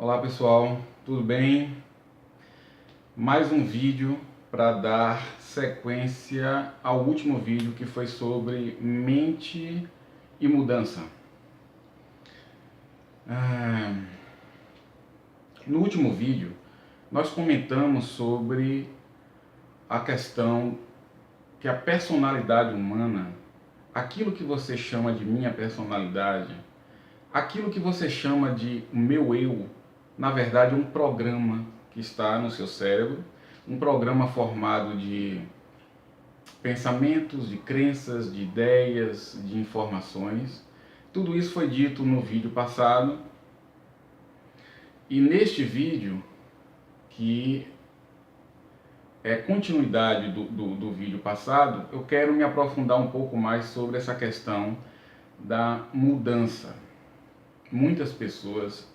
Olá pessoal, tudo bem? Mais um vídeo para dar sequência ao último vídeo que foi sobre mente e mudança. No último vídeo nós comentamos sobre a questão que a personalidade humana, aquilo que você chama de minha personalidade, aquilo que você chama de meu eu, na verdade é um programa que está no seu cérebro, um programa formado de pensamentos, de crenças, de ideias, de informações. Tudo isso foi dito no vídeo passado. E neste vídeo, que é continuidade do vídeo passado, eu quero me aprofundar um pouco mais sobre essa questão da mudança. Muitas pessoas,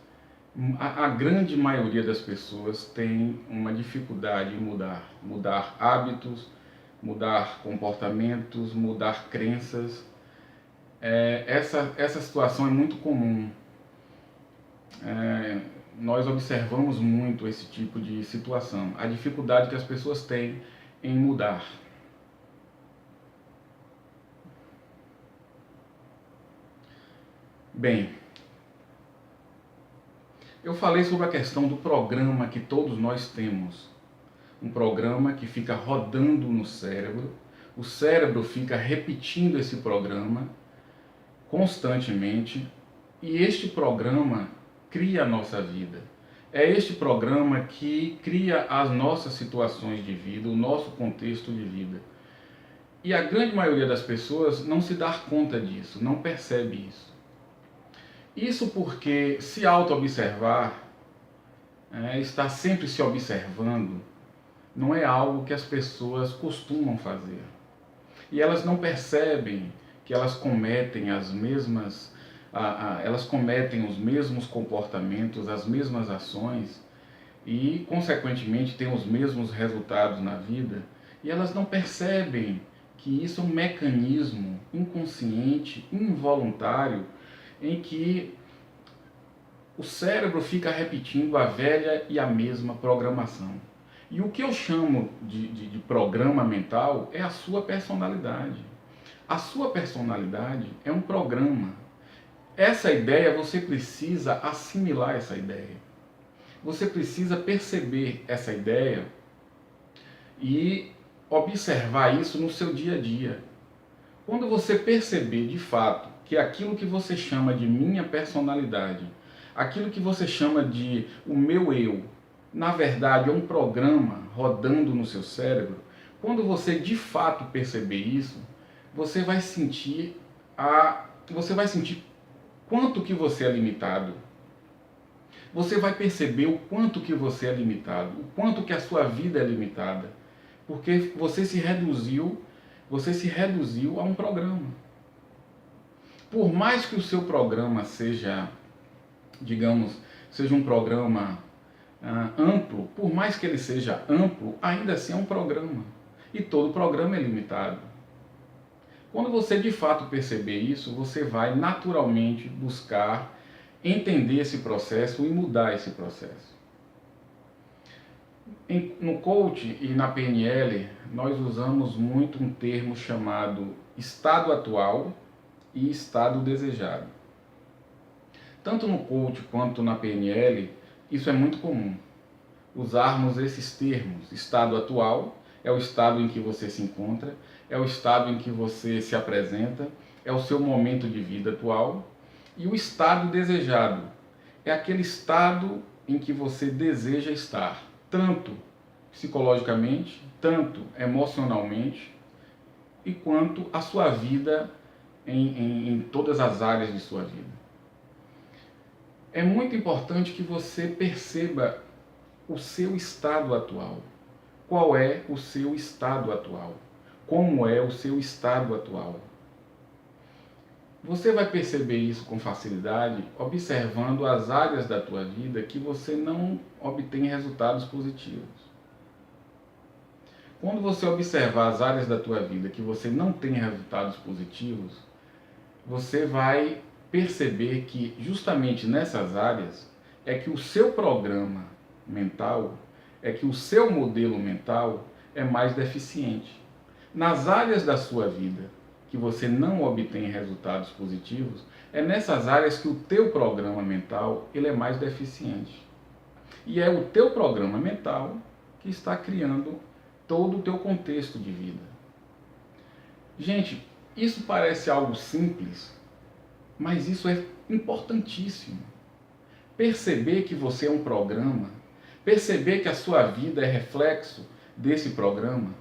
a grande maioria das pessoas tem uma dificuldade em mudar hábitos, mudar comportamentos, mudar crenças. Essa situação é muito comum. Nós observamos muito esse tipo de situação, a dificuldade que as pessoas têm em mudar. Bem, eu falei sobre a questão do programa que todos nós temos. Um programa que fica rodando no cérebro, o cérebro fica repetindo esse programa constantemente e este programa cria a nossa vida. É este programa que cria as nossas situações de vida, o nosso contexto de vida. E a grande maioria das pessoas não se dá conta disso, não percebe isso. Isso porque se auto-observar, estar sempre se observando, não é algo que as pessoas costumam fazer. E elas não percebem que elas cometem elas cometem os mesmos comportamentos, as mesmas ações e, consequentemente, têm os mesmos resultados na vida. E elas não percebem que isso é um mecanismo inconsciente, involuntário, em que o cérebro fica repetindo a velha e a mesma programação. E o que eu chamo de programa mental é a sua personalidade. A sua personalidade é um programa. Essa ideia, você precisa assimilar essa ideia. Você precisa perceber essa ideia e observar isso no seu dia a dia. Quando você perceber de fato que aquilo que você chama de minha personalidade, aquilo que você chama de o meu eu, na verdade é um programa rodando no seu cérebro, quando você de fato perceber isso, você vai sentir quanto que você é limitado. Você vai perceber o quanto que você é limitado, o quanto que a sua vida é limitada, porque você se reduziu a um programa. Por mais que o seu programa seja, digamos, seja um programa amplo, por mais que ele seja amplo, ainda assim é um programa. E todo programa é limitado. Quando você de fato perceber isso, você vai naturalmente buscar entender esse processo e mudar esse processo. No coaching e na PNL, nós usamos muito um termo chamado estado atual e estado desejado. Tanto no coaching quanto na PNL, isso é muito comum. Usarmos esses termos. Estado atual é o estado em que você se encontra, é o estado em que você se apresenta, é o seu momento de vida atual. E o estado desejado é aquele estado em que você deseja estar, tanto psicologicamente, tanto emocionalmente, e quanto a sua vida em todas as áreas de sua vida. É muito importante que você perceba o seu estado atual. Qual é o seu estado atual? Como é o seu estado atual? Você vai perceber isso com facilidade observando as áreas da tua vida que você não obtém resultados positivos. Quando você observar as áreas da tua vida que você não tem resultados positivos, você vai perceber que justamente nessas áreas é que o seu programa mental, é que o seu modelo mental é mais deficiente. Nas áreas da sua vida que você não obtém resultados positivos, é nessas áreas que o teu programa mental ele é mais deficiente. E é o teu programa mental que está criando todo o teu contexto de vida. Gente, isso parece algo simples, mas isso é importantíssimo. Perceber que você é um programa, perceber que a sua vida é reflexo desse programa,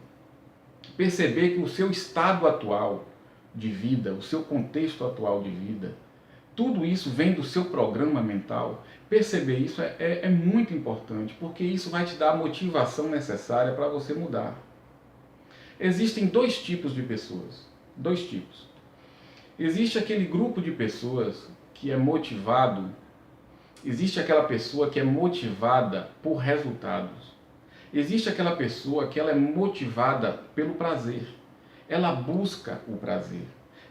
perceber que o seu estado atual de vida, o seu contexto atual de vida, tudo isso vem do seu programa mental. Perceber isso é muito importante, porque isso vai te dar a motivação necessária para você mudar. Existem dois tipos de pessoas. Dois tipos. Existe aquele grupo de pessoas que é motivado, existe aquela pessoa que é motivada por resultados. Existe aquela pessoa que ela é motivada pelo prazer. Ela busca o prazer.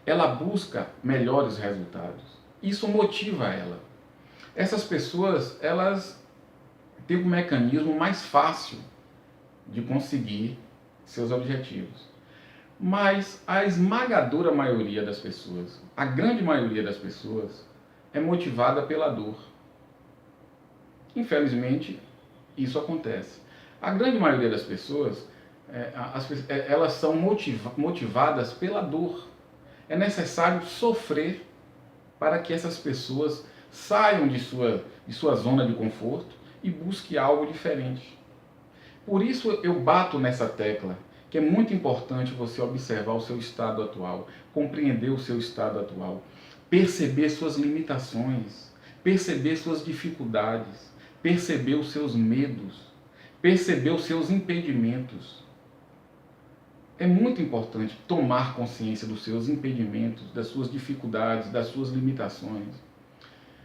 Ela busca melhores resultados. Isso motiva ela. Essas pessoas, elas têm um mecanismo mais fácil de conseguir seus objetivos. Mas a esmagadora maioria das pessoas, a grande maioria das pessoas, é motivada pela dor. Infelizmente, isso acontece. A grande maioria das pessoas, elas são motivadas pela dor. É necessário sofrer para que essas pessoas saiam de sua zona de conforto e busquem algo diferente. Por isso eu bato nessa tecla, que é muito importante você observar o seu estado atual, compreender o seu estado atual, perceber suas limitações, perceber suas dificuldades, perceber os seus medos, perceber os seus impedimentos. É muito importante tomar consciência dos seus impedimentos, das suas dificuldades, das suas limitações.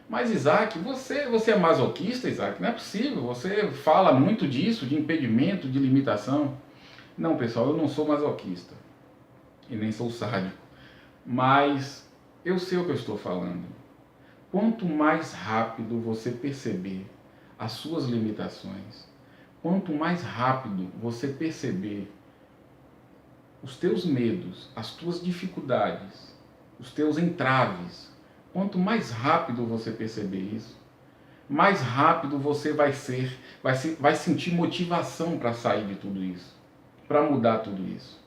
Mas Isaac, você é masoquista, Isaac? Não é possível, você fala muito disso, de impedimento, de limitação. Não, pessoal, eu não sou masoquista e nem sou sádico, mas eu sei o que eu estou falando. Quanto mais rápido você perceber as suas limitações, quanto mais rápido você perceber os teus medos, as tuas dificuldades, os teus entraves, quanto mais rápido você perceber isso, mais rápido você vai sentir motivação para sair de tudo isso, para mudar tudo isso.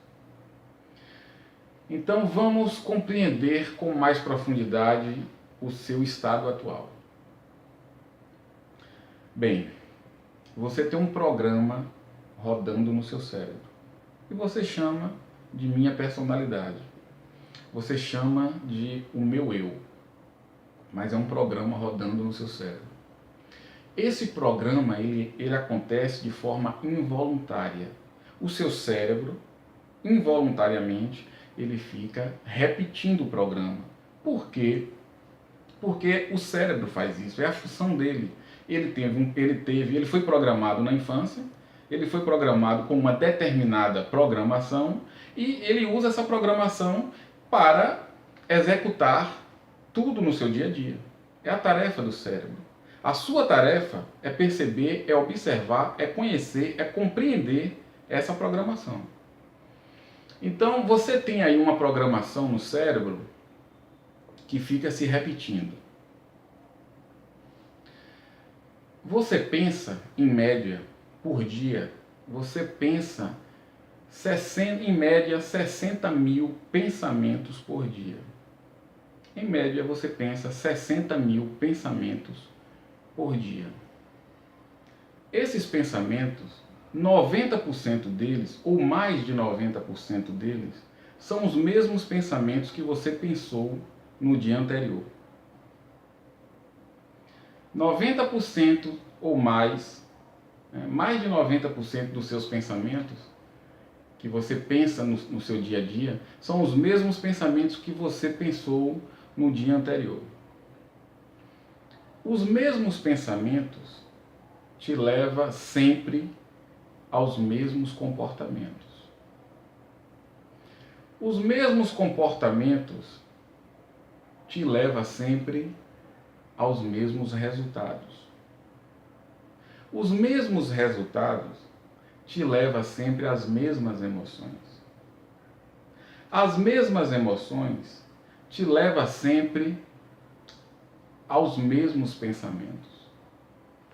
Então vamos compreender com mais profundidade o seu estado atual. Bem, você tem um programa rodando no seu cérebro e você chama de minha personalidade. Você chama de o meu eu, mas é um programa rodando no seu cérebro. Esse programa ele acontece de forma involuntária. O seu cérebro, involuntariamente, ele fica repetindo o programa. Por quê? Porque o cérebro faz isso, é a função dele. Ele foi programado na infância, ele foi programado com uma determinada programação e ele usa essa programação para executar tudo no seu dia a dia. É a tarefa do cérebro. A sua tarefa é perceber, é observar, é conhecer, é compreender essa programação. Então você tem aí uma programação no cérebro que fica se repetindo. Você pensa, em média, por dia, você pensa em média 60 mil pensamentos por dia. Em média você pensa 60 mil pensamentos por dia. Esses pensamentos, 90% deles, ou mais de 90% deles, são os mesmos pensamentos que você pensou no dia anterior. 90% ou mais, mais de 90% dos seus pensamentos que você pensa no seu dia a dia são os mesmos pensamentos que você pensou no dia anterior. Os mesmos pensamentos te levam sempre aos mesmos comportamentos. Os mesmos comportamentos te levam sempre aos mesmos resultados. Os mesmos resultados te levam sempre às mesmas emoções. As mesmas emoções te levam sempre aos mesmos pensamentos.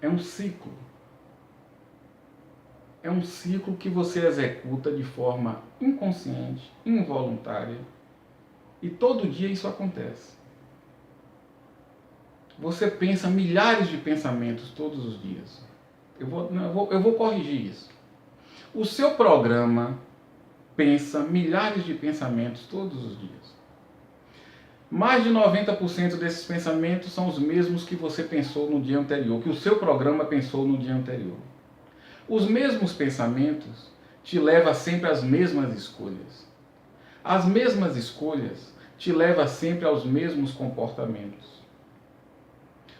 É um ciclo. É um ciclo que você executa de forma inconsciente, involuntária, e todo dia isso acontece. Você pensa milhares de pensamentos todos os dias. Eu vou corrigir isso. O seu programa pensa milhares de pensamentos todos os dias. Mais de 90% desses pensamentos são os mesmos que você pensou no dia anterior, que o seu programa pensou no dia anterior. Os mesmos pensamentos te levam sempre às mesmas escolhas. As mesmas escolhas te levam sempre aos mesmos comportamentos.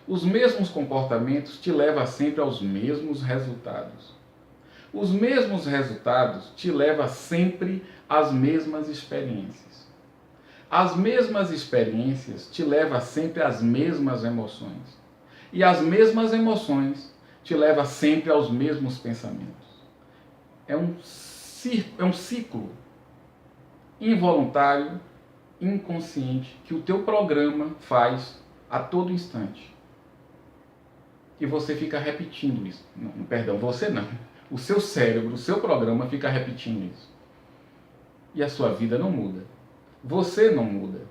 Os mesmos comportamentos te levam sempre aos mesmos resultados. Os mesmos resultados te levam sempre às mesmas experiências. As mesmas experiências te levam sempre às mesmas emoções. E as mesmas emoções te levam sempre aos mesmos pensamentos. É um ciclo involuntário, inconsciente, que o teu programa faz a todo instante. E você fica repetindo isso. Não, perdão, você não. O seu cérebro, o seu programa fica repetindo isso. E a sua vida não muda. Você não muda.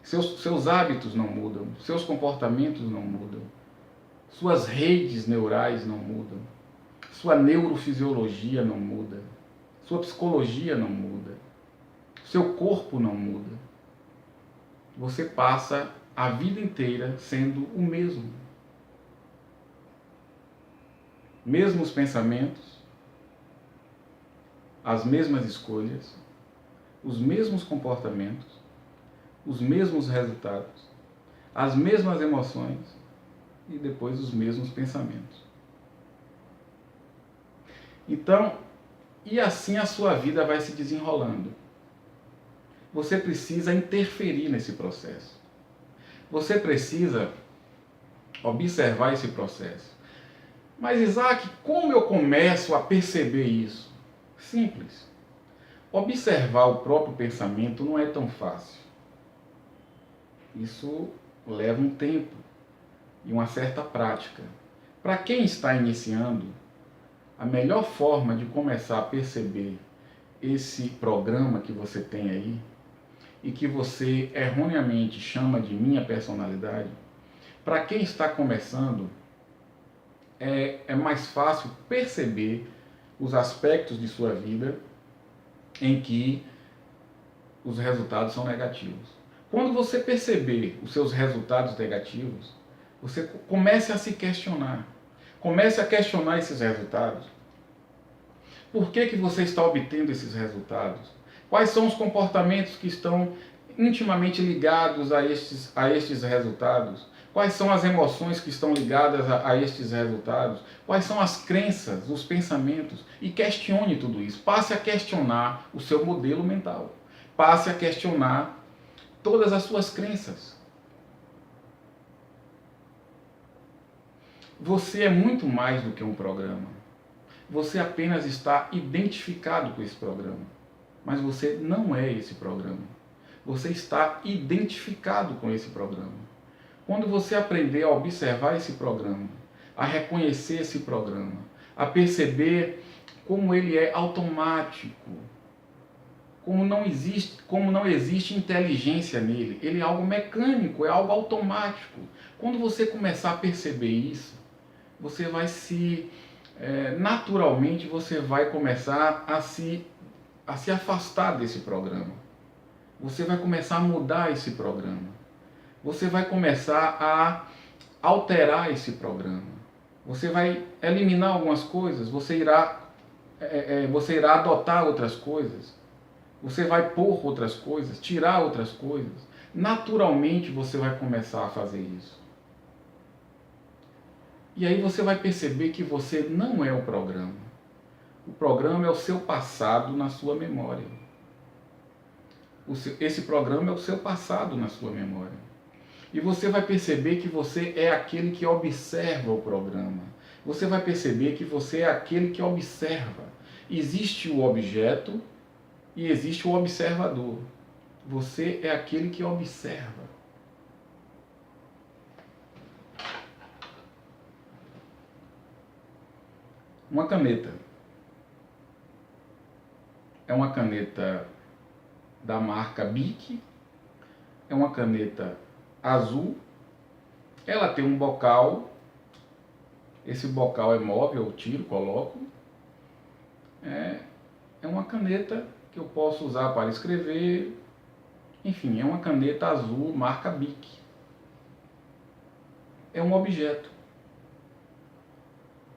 Seus hábitos não mudam. Seus comportamentos não mudam. Suas redes neurais não mudam. Sua neurofisiologia não muda. Sua psicologia não muda. Seu corpo não muda. Você passa a vida inteira sendo o mesmo. Mesmos pensamentos, as mesmas escolhas, os mesmos comportamentos, os mesmos resultados, as mesmas emoções e depois os mesmos pensamentos. Então, e assim a sua vida vai se desenrolando. Você precisa interferir nesse processo. Você precisa observar esse processo. Mas, Isaac, como eu começo a perceber isso? Simples. Observar o próprio pensamento não é tão fácil. Isso leva um tempo e uma certa prática. Para quem está iniciando, a melhor forma de começar a perceber esse programa que você tem aí e que você erroneamente chama de minha personalidade, para quem está começando, é mais fácil perceber os aspectos de sua vida em que os resultados são negativos. Quando você perceber os seus resultados negativos, você comece a se questionar. Comece a questionar esses resultados. Por que você está obtendo esses resultados? Quais são os comportamentos que estão intimamente ligados a estes resultados? Quais são as emoções que estão ligadas a estes resultados? Quais são as crenças, os pensamentos? E questione tudo isso. Passe a questionar o seu modelo mental. Passe a questionar todas as suas crenças. Você é muito mais do que um programa. Você apenas está identificado com esse programa. Mas você não é esse programa. Você está identificado com esse programa. Quando você aprender a observar esse programa, a reconhecer esse programa, a perceber como ele é automático, como não existe inteligência nele, ele é algo mecânico, é algo automático. Quando você começar a perceber isso, você vai naturalmente você vai começar a se afastar desse programa. Você vai começar a mudar esse programa. Você vai começar a alterar esse programa. Você vai eliminar algumas coisas, você irá adotar outras coisas, você vai pôr outras coisas, tirar outras coisas. Naturalmente você vai começar a fazer isso. E aí você vai perceber que você não é o programa. O programa é o seu passado na sua memória. Esse programa é o seu passado na sua memória. E você vai perceber que você é aquele que observa o programa. você vai perceber que você é aquele que observa. Existe o objeto e existe o observador. Você é aquele que observa. Uma caneta. É uma caneta da marca Bic. É uma caneta azul. Ela tem um bocal. Esse bocal é móvel, eu tiro, coloco. É uma caneta que eu posso usar para escrever. Enfim, é uma caneta azul, marca Bic. É um objeto.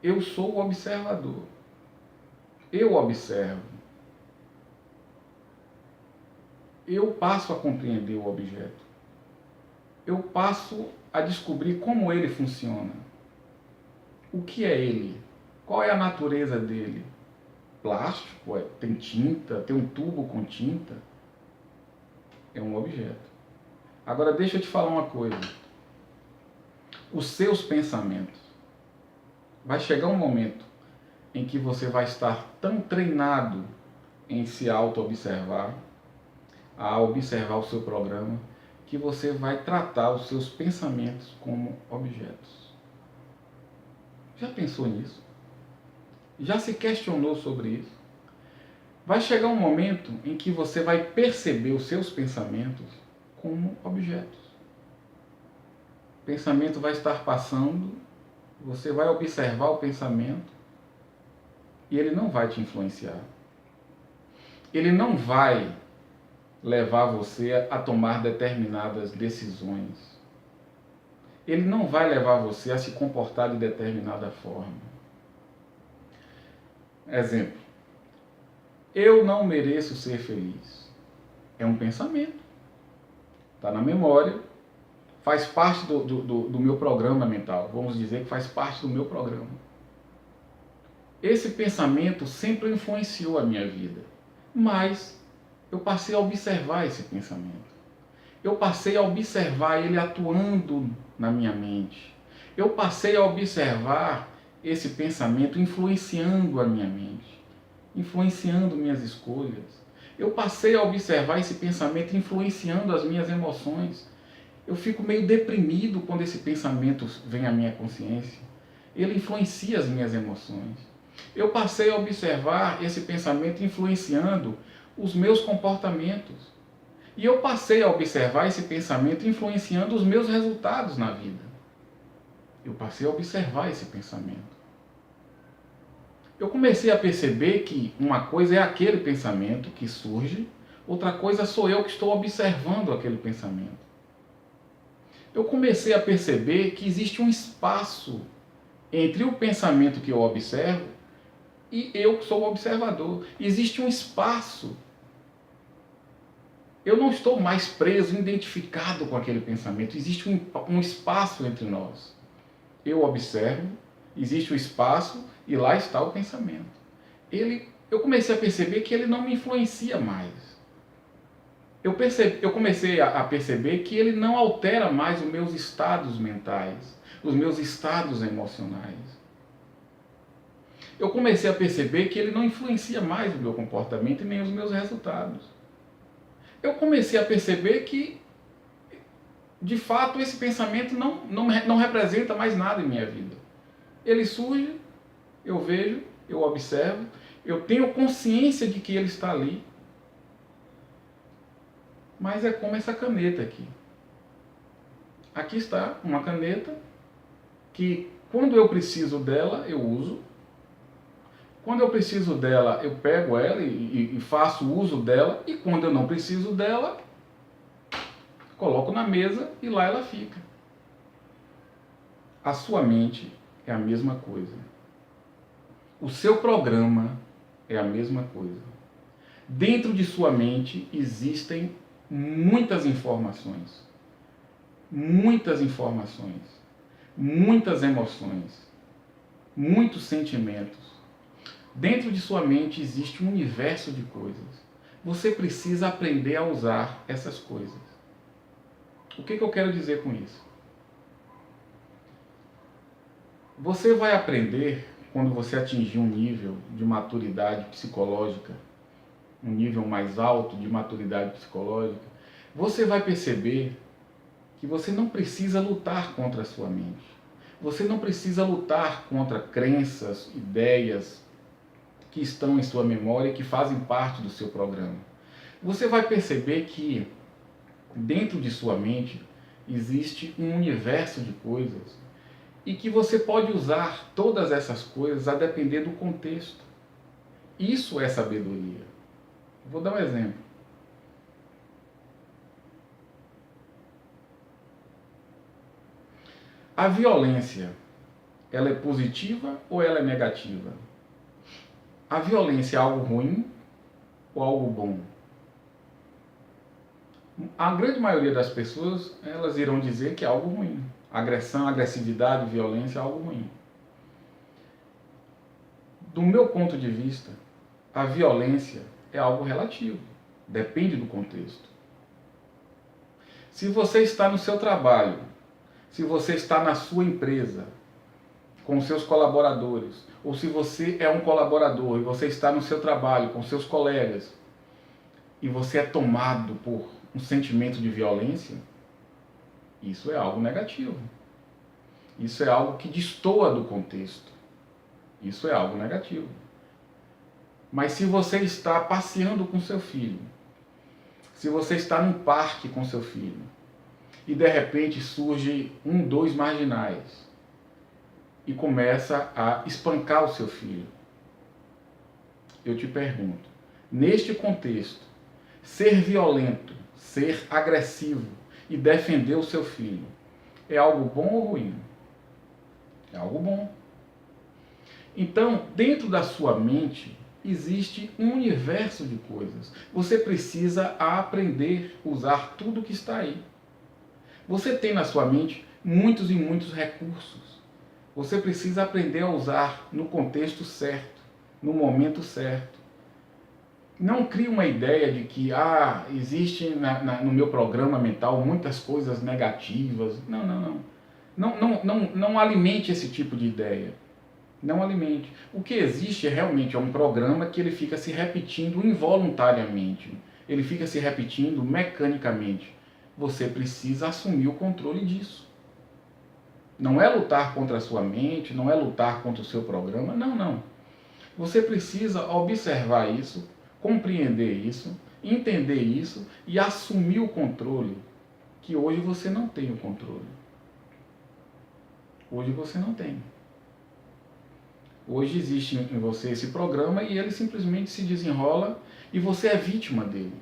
Eu sou o observador. Eu observo. Eu passo a compreender o objeto. Eu passo a descobrir como ele funciona. O que é ele? Qual é a natureza dele? Plástico? Tem tinta? Tem um tubo com tinta? É um objeto. Agora deixa eu te falar uma coisa. Os seus pensamentos. Vai chegar um momento em que você vai estar tão treinado em se auto-observar, a observar o seu programa, que você vai tratar os seus pensamentos como objetos. Já pensou nisso? Já se questionou sobre isso? Vai chegar um momento em que você vai perceber os seus pensamentos como objetos. O pensamento vai estar passando, você vai observar o pensamento e ele não vai te influenciar. Ele não vai levar você a tomar determinadas decisões. Ele não vai levar você a se comportar de determinada forma. Exemplo. Eu não mereço ser feliz. É um pensamento. Está na memória. Faz parte do meu programa mental. Vamos dizer que faz parte do meu programa. Esse pensamento sempre influenciou a minha vida. Mas eu passei a observar esse pensamento. Eu passei a observar ele atuando na minha mente. Eu passei a observar esse pensamento influenciando a minha mente, influenciando minhas escolhas. Eu passei a observar esse pensamento influenciando as minhas emoções. Eu fico meio deprimido quando esse pensamento vem à minha consciência. Ele influencia as minhas emoções. Eu passei a observar esse pensamento influenciando os meus comportamentos. E eu passei a observar esse pensamento influenciando os meus resultados na vida. Eu passei a observar esse pensamento. Eu comecei a perceber que uma coisa é aquele pensamento que surge, outra coisa sou eu que estou observando aquele pensamento. Eu comecei a perceber que existe um espaço entre o pensamento que eu observo e eu que sou o observador. Existe um espaço. Eu não estou mais preso, identificado com aquele pensamento. Existe um espaço entre nós. Eu observo, existe o espaço e lá está o pensamento. Eu comecei a perceber que ele não me influencia mais. Eu comecei a perceber que ele não altera mais os meus estados mentais, os meus estados emocionais. Eu comecei a perceber que ele não influencia mais o meu comportamento e nem os meus resultados. Eu comecei a perceber que, de fato, esse pensamento não representa mais nada em minha vida. Ele surge, eu vejo, eu observo, eu tenho consciência de que ele está ali. Mas é como essa caneta aqui. Aqui está uma caneta que, quando eu preciso dela, eu uso. Quando eu preciso dela, eu pego ela e faço uso dela. E quando eu não preciso dela, coloco na mesa e lá ela fica. A sua mente é a mesma coisa. O seu programa é a mesma coisa. Dentro de sua mente existem muitas informações, muitas emoções, muitos sentimentos. Dentro de sua mente existe um universo de coisas. Você precisa aprender a usar essas coisas. O que eu quero dizer com isso? Você vai aprender quando você atingir um nível de maturidade psicológica, um nível mais alto de maturidade psicológica, você vai perceber que você não precisa lutar contra a sua mente. Você não precisa lutar contra crenças, ideias que estão em sua memória e que fazem parte do seu programa. Você vai perceber que dentro de sua mente existe um universo de coisas e que você pode usar todas essas coisas a depender do contexto. Isso é sabedoria. Vou dar um exemplo. A violência, ela é positiva ou ela é negativa? A violência é algo ruim ou algo bom? A grande maioria das pessoas, elas irão dizer que é algo ruim. Agressão, agressividade, violência é algo ruim. Do meu ponto de vista, a violência é algo relativo. Depende do contexto. Se você está no seu trabalho, se você está na sua empresa, com seus colaboradores, ou se você é um colaborador e você está no seu trabalho com seus colegas e você é tomado por um sentimento de violência, isso é algo negativo. Isso é algo que destoa do contexto. Isso é algo negativo. Mas se você está passeando com seu filho, se você está num parque com seu filho, e de repente surge um, dois marginais e começa a espancar o seu filho, eu te pergunto, neste contexto, ser violento, ser agressivo e defender o seu filho é algo bom ou ruim? É algo bom. Então, dentro da sua mente existe um universo de coisas. Você precisa aprender a usar tudo que está aí. Você tem na sua mente muitos e muitos recursos. Você precisa aprender a usar no contexto certo, no momento certo. Não crie uma ideia de que existe no meu programa mental muitas coisas negativas. Não. Não alimente esse tipo de ideia. Não alimente. O que existe realmente é um programa que ele fica se repetindo involuntariamente. Ele fica se repetindo mecanicamente. Você precisa assumir o controle disso. Não é lutar contra a sua mente, não é lutar contra o seu programa. Não. Você precisa observar isso, compreender isso, entender isso e assumir o controle, que hoje você não tem o controle. Hoje você não tem. Hoje existe em você esse programa e ele simplesmente se desenrola e você é vítima dele.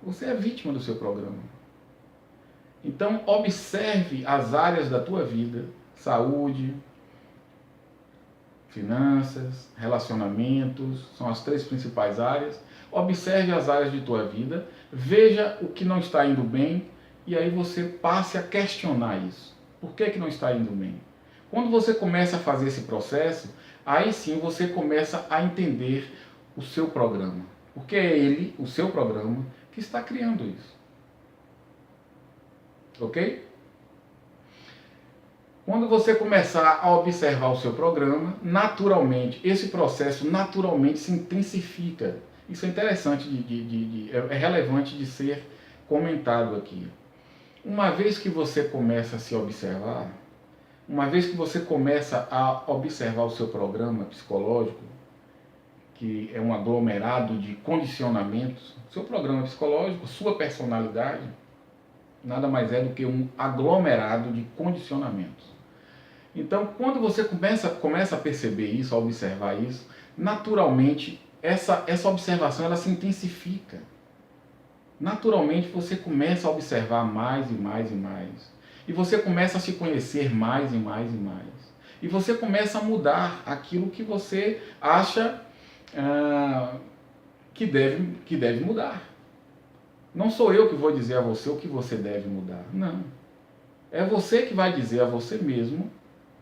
Você é vítima do seu programa. Então, observe as áreas da tua vida, saúde, finanças, relacionamentos, são as 3 principais áreas. Observe as áreas de tua vida, veja o que não está indo bem e aí você passe a questionar isso. Por que não está indo bem? Quando você começa a fazer esse processo, aí sim você começa a entender o seu programa. Porque é ele, o seu programa, que está criando isso. Ok? Quando você começar a observar o seu programa, naturalmente, esse processo naturalmente se intensifica. Isso é interessante, é relevante de ser comentado aqui. Uma vez que você começa a se observar, uma vez que você começa a observar o seu programa psicológico, que é um aglomerado de condicionamentos, seu programa psicológico, sua personalidade, nada mais é do que um aglomerado de condicionamentos. Então, quando você começa a perceber isso, a observar isso, naturalmente, essa observação ela se intensifica. Naturalmente, você começa a observar mais e mais e mais. E você começa a se conhecer mais e mais e mais. E você começa a mudar aquilo que você acha que deve mudar. Não sou eu que vou dizer a você o que você deve mudar. Não. É você que vai dizer a você mesmo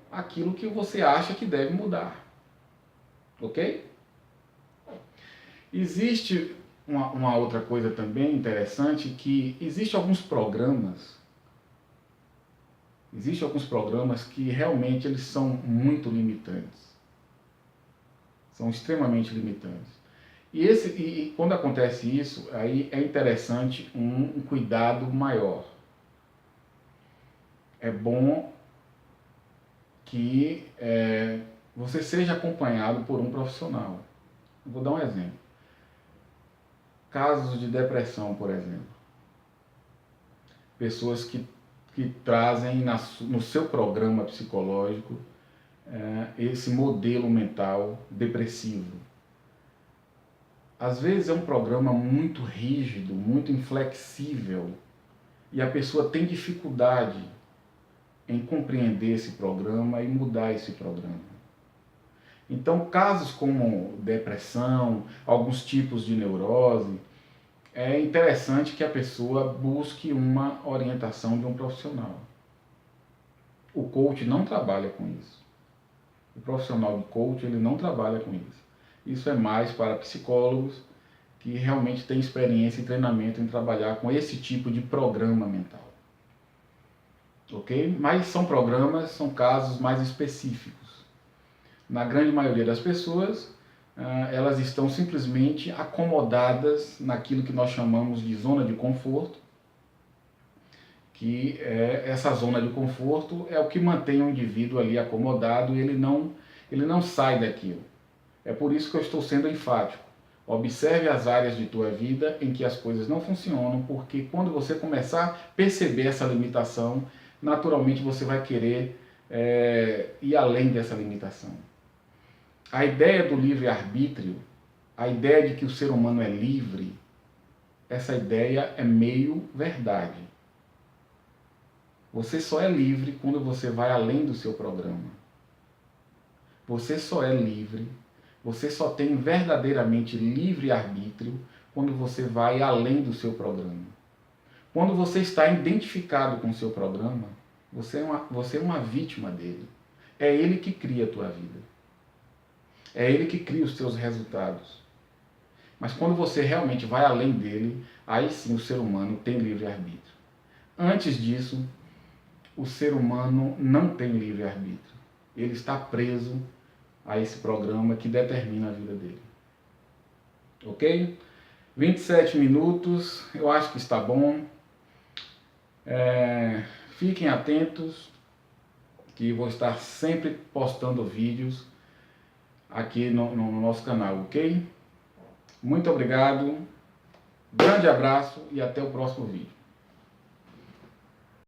aquilo que você acha que deve mudar. Ok? Existe uma outra coisa também interessante, que existe alguns programas Existem alguns programas que realmente eles são muito limitantes. São extremamente limitantes. E quando acontece isso, aí é interessante um cuidado maior. É bom que você seja acompanhado por um profissional. Vou dar um exemplo. Casos de depressão, por exemplo. Pessoas que trazem no seu programa psicológico esse modelo mental depressivo. Às vezes é um programa muito rígido, muito inflexível, e a pessoa tem dificuldade em compreender esse programa e mudar esse programa. Então, casos como depressão, alguns tipos de neurose, é interessante que a pessoa busque uma orientação de um profissional. O coach não trabalha com isso. O profissional de coach, ele não trabalha com isso. Isso é mais para psicólogos que realmente têm experiência e treinamento em trabalhar com esse tipo de programa mental. Ok? Mas são casos mais específicos. Na grande maioria das pessoas, elas estão simplesmente acomodadas naquilo que nós chamamos de zona de conforto, que essa zona de conforto é o que mantém o indivíduo ali acomodado e ele não sai daquilo. É por isso que eu estou sendo enfático. Observe as áreas de tua vida em que as coisas não funcionam, porque quando você começar a perceber essa limitação, naturalmente você vai querer ir além dessa limitação. A ideia do livre-arbítrio, a ideia de que o ser humano é livre, essa ideia é meio verdade. Você só é livre quando você vai além do seu programa. Você só é livre, você só tem verdadeiramente livre-arbítrio quando você vai além do seu programa. Quando você está identificado com o seu programa, você é uma vítima dele. É ele que cria a tua vida. É ele que cria os teus resultados. Mas quando você realmente vai além dele, aí sim o ser humano tem livre-arbítrio. Antes disso, o ser humano não tem livre-arbítrio. Ele está preso a esse programa que determina a vida dele. Ok? 27 minutos, eu acho que está bom. Fiquem atentos, que vou estar sempre postando vídeos aqui no nosso canal, ok? Muito obrigado, grande abraço e até o próximo vídeo.